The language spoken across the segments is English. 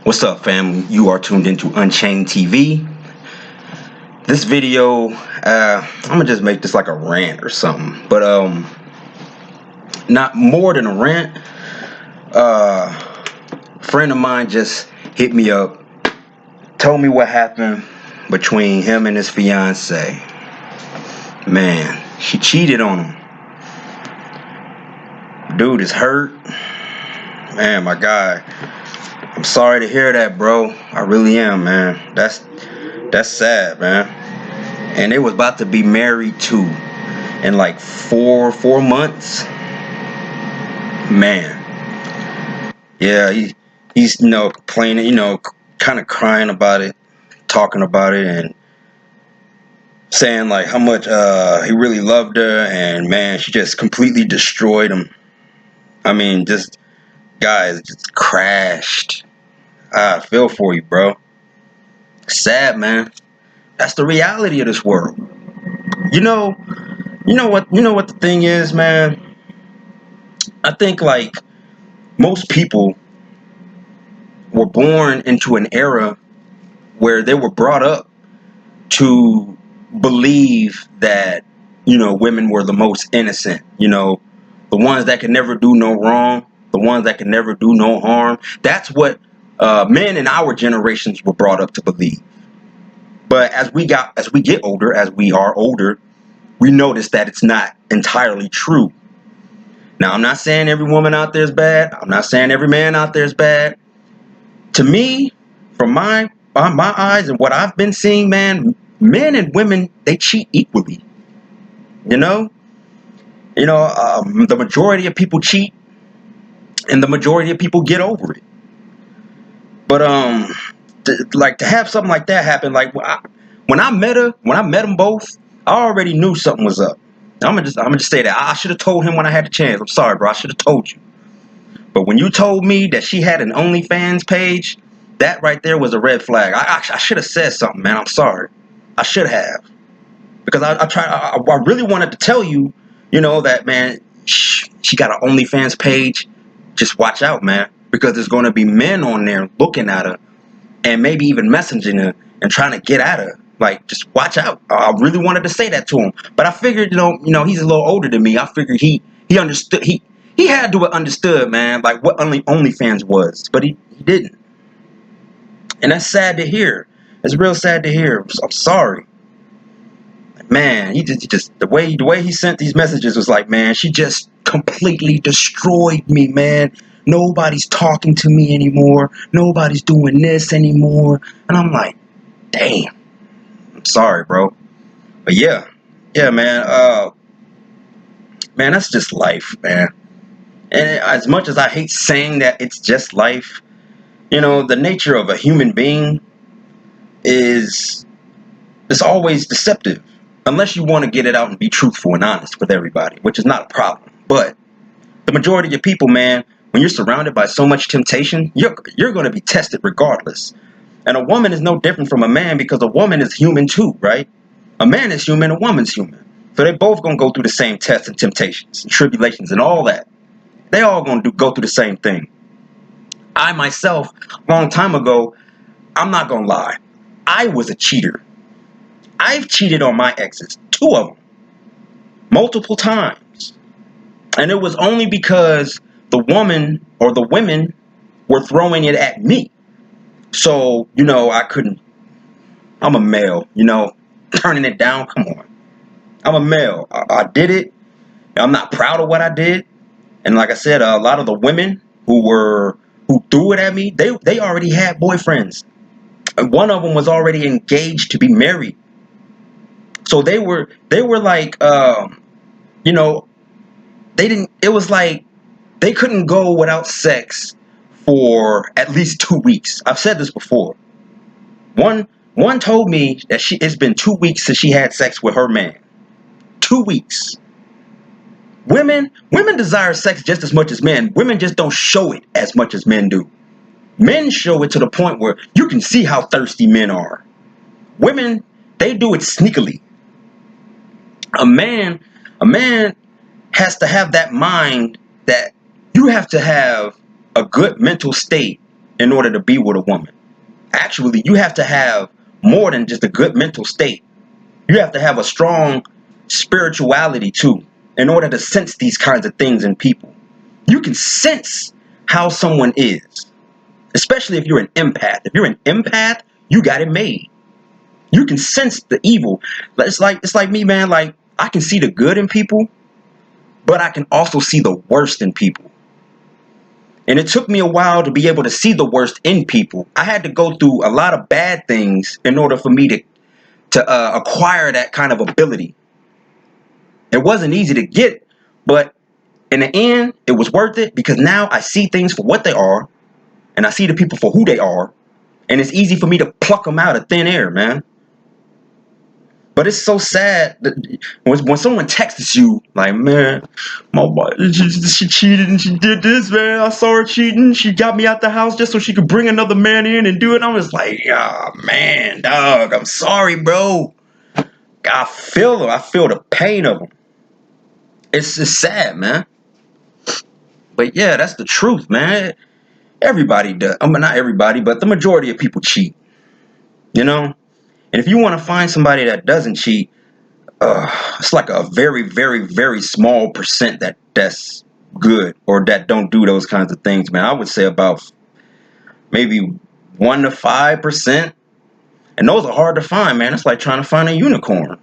What's up, fam? You are tuned into Unchained TV. This video, I'm gonna just make this like a rant or something, but not more than a rant. A friend of mine just hit me up, told me what happened between him and his fiance. Man, she cheated on him. Dude is hurt. Man, my guy. I'm sorry to hear that, bro. I really am, man. That's sad, man. And they was about to be married too in like four months. Man. Yeah, he's complaining, kind of crying about it, talking about it, and saying like how much he really loved her, and man, she just completely destroyed him. I mean, just guys just crashed. I feel for you, bro. Sad, man. That's the reality of this world. You know, you know what the thing is, man. I think like most people were born into an era where they were brought up to believe that women were the most innocent. The ones that could never do no wrong, the ones that could never do no harm. That's what men in our generations were brought up to believe. But as we get older, as we are older, we notice that it's not entirely true. Now, I'm not saying every woman out there is bad. I'm not saying every man out there is bad. To me, from my eyes and what I've been seeing, man, men and women, they cheat equally. You know, the majority of people cheat, and the majority of people get over it. But to have something like that happen, like when I met them both, I already knew something was up. I'm gonna just say that I should have told him when I had the chance. I'm sorry, bro. I should have told you. But when you told me that she had an OnlyFans page, that right there was a red flag. I should have said something, man. I'm sorry. I should have, because I really wanted to tell you, that man, she got an OnlyFans page. Just watch out, man, because there's going to be men on there looking at her and maybe even messaging her and trying to get at her. Like, just watch out. I really wanted to say that to him, but I figured, he's a little older than me. I figured he understood. He had to have understood, man, like what OnlyFans was, but he didn't, and that's sad to hear. It's real sad to hear. I'm sorry, man. He just the way he sent these messages was like, man, she just completely destroyed me, man. Nobody's talking to me anymore. Nobody's doing this anymore, and I'm like, damn. I'm sorry, bro, but yeah, man. Man, that's just life, man. And as much as I hate saying that it's just life, the nature of a human being is always deceptive. Unless you want to get it out and be truthful and honest with everybody, which is not a problem. But the majority of people, man, when you're surrounded by so much temptation, you're going to be tested regardless. And a woman is no different from a man, because a woman is human too, right? A man is human, a woman's human. So they both going to go through the same tests and temptations and tribulations and all that. They all going to go through the same thing. I myself, a long time ago, I'm not going to lie, I was a cheater. I've cheated on my exes, 2 of them, multiple times. And it was only because the woman or the women were throwing it at me. So, I couldn't. I'm a male, turning it down. Come on. I'm a male. I did it. I'm not proud of what I did. And like I said, a lot of the women who threw it at me, they already had boyfriends. And one of them was already engaged to be married. So they were like, they didn't. It was like they couldn't go without sex for at least 2 weeks. I've said this before. One told me that it's been 2 weeks since she had sex with her man. 2 weeks. Women desire sex just as much as men. Women just don't show it as much as men do. Men show it to the point where you can see how thirsty men are. Women, they do it sneakily. A man has to have that mind that you have to have a good mental state in order to be with a woman. Actually, you have to have more than just a good mental state. You have to have a strong spirituality too in order to sense these kinds of things in people. You can sense how someone is, especially if you're an empath. If you're an empath, you got it made. You can sense the evil. It's like me, man. Like, I can see the good in people, but I can also see the worst in people. And it took me a while to be able to see the worst in people. I had to go through a lot of bad things in order for me to acquire that kind of ability. It wasn't easy to get, but in the end, it was worth it because now I see things for what they are, and I see the people for who they are, and it's easy for me to pluck them out of thin air, man. But it's so sad that when someone texts you, like, man, my wife, she cheated and she did this, man. I saw her cheating. She got me out the house just so she could bring another man in and do it. I'm just like, ah, man, dog, I'm sorry, bro. I feel them. I feel the pain of them. It's just sad, man. But yeah, that's the truth, man. Everybody does. I mean, not everybody, but the majority of people cheat, you know? And if you want to find somebody that doesn't cheat, it's like a very, very, very small percent that's good or that don't do those kinds of things, man. I would say about maybe 1 to 5%. And those are hard to find, man. It's like trying to find a unicorn.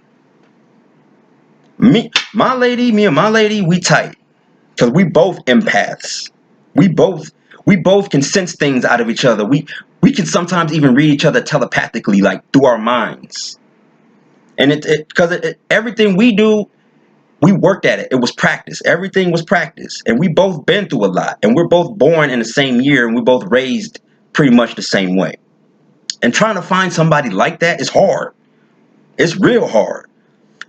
Me and my lady, we tight. Because we both empaths. We both can sense things out of each other. We can sometimes even read each other telepathically, like through our minds. And because everything we do, we worked at it. It was practice. Everything was practice. And we both been through a lot. And we're both born in the same year, and we're both raised pretty much the same way. And trying to find somebody like that is hard. It's real hard.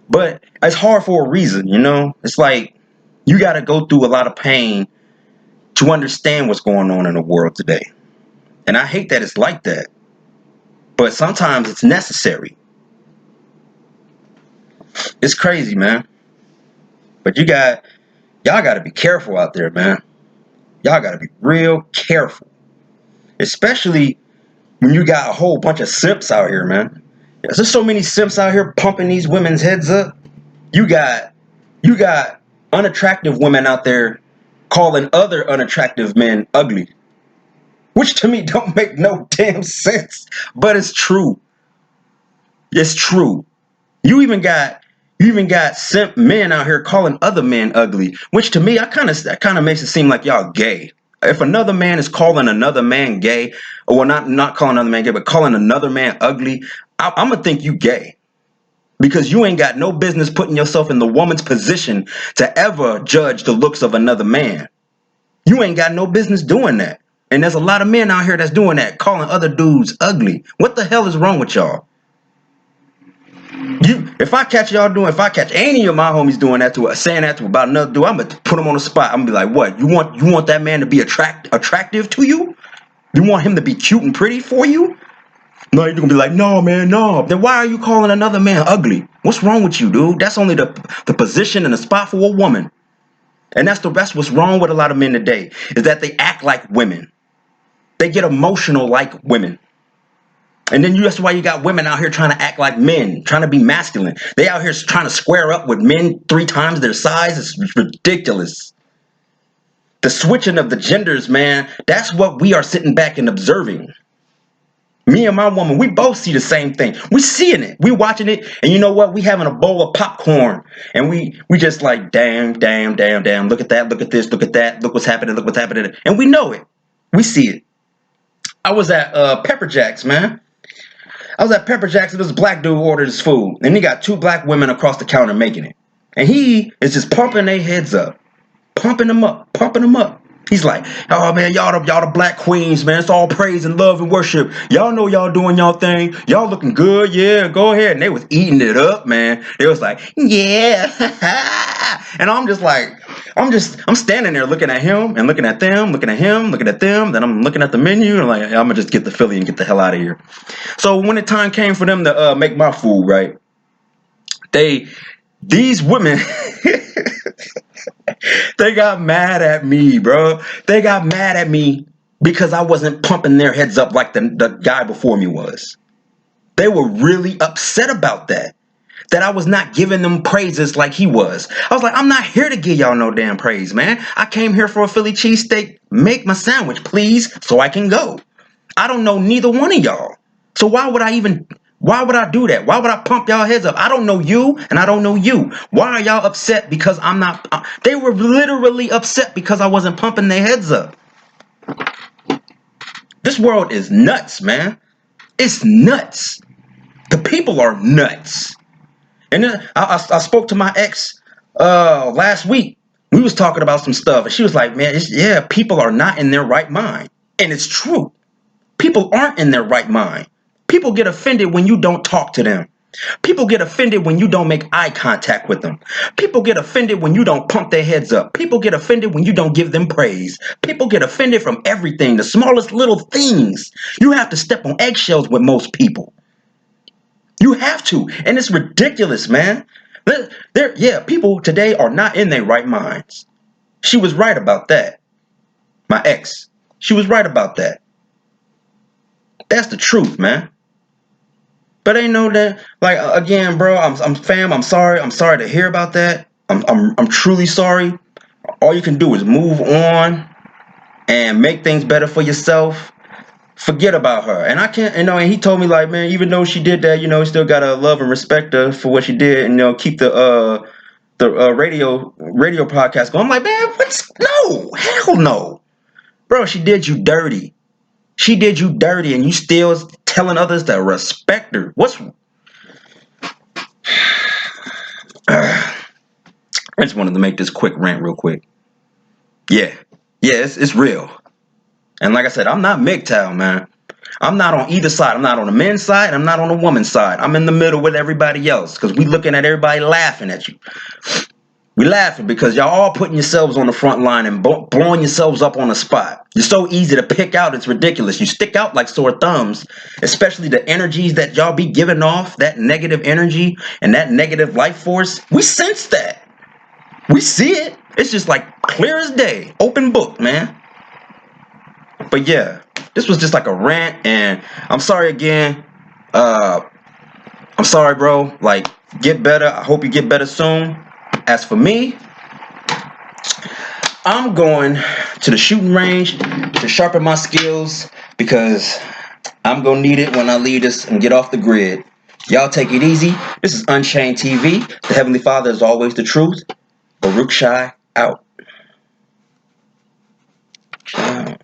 But it's hard for a reason, you know? It's like you got to go through a lot of pain to understand what's going on in the world today. And I hate that it's like that. But sometimes it's necessary. It's crazy, man. But y'all got to be careful out there, man. Y'all got to be real careful. Especially when you got a whole bunch of simps out here, man. There's so many simps out here pumping these women's heads up. You got unattractive women out there calling other unattractive men ugly. Which to me don't make no damn sense. But it's true. It's true. You even got simp men out here calling other men ugly, which to me, that kind of makes it seem like y'all gay. If another man is calling another man gay, or well, not calling another man gay, but calling another man ugly, I'm gonna think you gay because you ain't got no business putting yourself in the woman's position to ever judge the looks of another man. You ain't got no business doing that. And there's a lot of men out here that's doing that, calling other dudes ugly. What the hell is wrong with y'all? If I catch any of my homies doing that saying that to about another dude, I'm gonna put him on the spot. I'm gonna be like, what? You want that man to be attractive to you? You want him to be cute and pretty for you? No, you're gonna be like, no, man, no. Then why are you calling another man ugly? What's wrong with you, dude? That's only the position and the spot for a woman. And that's what's wrong with a lot of men today, is that they act like women. They get emotional like women. And then that's why you got women out here trying to act like men, trying to be masculine. They out here trying to square up with men 3 times their size. It's ridiculous. The switching of the genders, man, that's what we are sitting back and observing. Me and my woman, we both see the same thing. We seeing it. We watching it. And you know what? We having a bowl of popcorn. And we just like, damn, damn, damn, damn. Look at that. Look at this. Look at that. Look what's happening. Look what's happening. And we know it. We see it. I was at Pepper Jack's, man. I was at Pepper Jack's. This black dude ordered his food. And he got 2 black women across the counter making it. And he is just pumping their heads up. Pumping them up. Pumping them up. He's like, oh man, y'all the black queens, man. It's all praise and love and worship. Y'all know y'all doing y'all thing. Y'all looking good, yeah. Go ahead. And they was eating it up, man. They was like, yeah. And I'm just like, I'm standing there looking at him and looking at them, looking at him, looking at them. Then I'm looking at the menu and like, I'm gonna just get the Philly and get the hell out of here. So when the time came for them to make my food, right? These women. They got mad at me, bro. They got mad at me because I wasn't pumping their heads up like the guy before me was. They were really upset about that. That I was not giving them praises like he was. I was like, I'm not here to give y'all no damn praise, man. I came here for a Philly cheesesteak. Make my sandwich, please, so I can go. I don't know neither one of y'all. So why would I do that? Why would I pump y'all heads up? I don't know you and I don't know you. Why are y'all upset because I'm not? They were literally upset because I wasn't pumping their heads up. This world is nuts, man. It's nuts. The people are nuts. And then I spoke to my ex last week. We was talking about some stuff, and she was like, "Man, people are not in their right mind," and it's true. People aren't in their right mind. People get offended when you don't talk to them. People get offended when you don't make eye contact with them. People get offended when you don't pump their heads up. People get offended when you don't give them praise. People get offended from everything, the smallest little things. You have to step on eggshells with most people. You have to, and it's ridiculous, man. People today are not in their right minds. She was right about that. My ex, she was right about that. That's the truth, man. But ain't no that, like, again, bro. I'm sorry. I'm sorry to hear about that. I'm truly sorry. All you can do is move on and make things better for yourself. Forget about her. And I can't, and he told me, like, man, even though she did that, he still gotta love and respect her for what she did, and keep the radio podcast going. I'm like, man, no, hell no, bro. She did you dirty. She did you dirty, and you still telling others to respect her. I just wanted to make this quick rant real quick. Yeah, it's real. And like I said, I'm not MGTOW, man. I'm not on either side. I'm not on the men's side. I'm not on the woman's side. I'm in the middle with everybody else because we looking at everybody laughing at you. We laughing because y'all all putting yourselves on the front line and blowing yourselves up on the spot. You're so easy to pick out. It's ridiculous. You stick out like sore thumbs, especially the energies that y'all be giving off, that negative energy and that negative life force. We sense that. We see it. It's just like clear as day. Open book, man. But yeah, this was just like a rant, and I'm sorry again. I'm sorry, bro. Like, get better. I hope you get better soon. As for me, I'm going to the shooting range to sharpen my skills because I'm going to need it when I leave this and get off the grid. Y'all take it easy. This is Unchained TV. The Heavenly Father is always the truth. Baruch Shai out. Ciao.